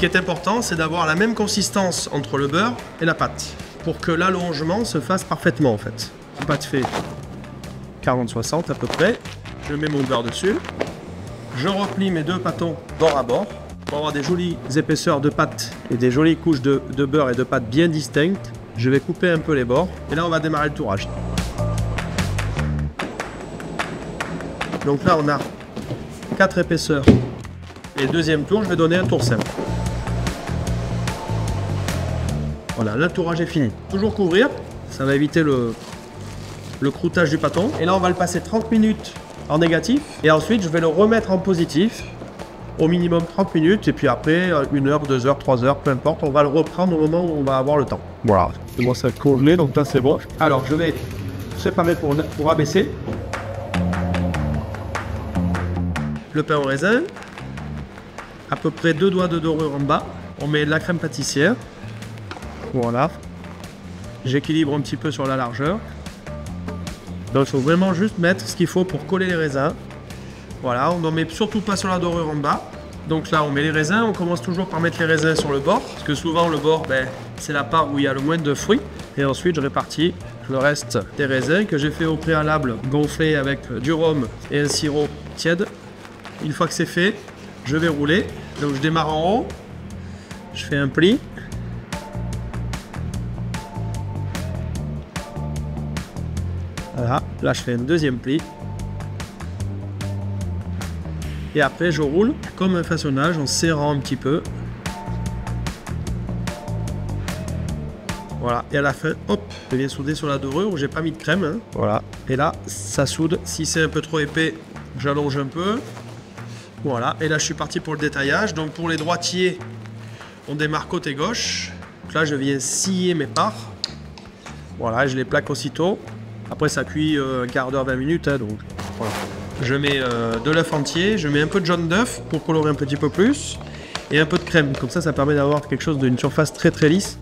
qui est important, c'est d'avoir la même consistance entre le beurre et la pâte, pour que l'allongement se fasse parfaitement en fait. La pâte fait 40-60 à peu près. Je mets mon beurre dessus. Je replie mes deux pâtons bord à bord pour avoir des jolies épaisseurs de pâte et des jolies couches de beurre et de pâte bien distinctes. Je vais couper un peu les bords et là on va démarrer le tourage. Donc là on a 4 épaisseurs. Et deuxième tour, je vais donner un tour simple. Voilà, le tourage est fini. Toujours couvrir, ça va éviter le croûtage du pâton. Et là on va le passer 30 minutes en négatif et ensuite je vais le remettre en positif au minimum 30 minutes et puis après 1 heure, 2 heures, 3 heures, peu importe, on va le reprendre au moment où on va avoir le temps. Voilà, c'est bon, ça a congelé, donc là c'est bon. Alors je vais séparer pour abaisser le pain au raisin, à peu près 2 doigts de dorure en bas. On met de la crème pâtissière, voilà, j'équilibre un petit peu sur la largeur. Donc il faut vraiment juste mettre ce qu'il faut pour coller les raisins. Voilà, on n'en met surtout pas sur la dorure en bas. Donc là on met les raisins, on commence toujours par mettre les raisins sur le bord, parce que souvent le bord, c'est la part où il y a le moins de fruits. Et ensuite je répartis le reste des raisins que j'ai fait au préalable gonfler avec du rhum et un sirop tiède. Une fois que c'est fait, je vais rouler. Donc je démarre en haut, je fais un pli. Voilà, là je fais un deuxième pli. Et après je roule comme un façonnage en serrant un petit peu. Voilà, et à la fin, hop, je viens souder sur la dorure où j'ai pas mis de crème. Hein. Voilà, et là ça soude. Si c'est un peu trop épais, j'allonge un peu. Voilà, et là je suis parti pour le détaillage. Donc pour les droitiers, on démarre côté gauche. Donc là je viens scier mes parts. Voilà, je les plaque aussitôt. Après ça cuit un quart d'heure, 20 minutes. Hein, donc voilà. Je mets de l'œuf entier, je mets un peu de jaune d'œuf pour colorer un petit peu plus. Et un peu de crème, comme ça permet d'avoir quelque chose d'une surface très lisse.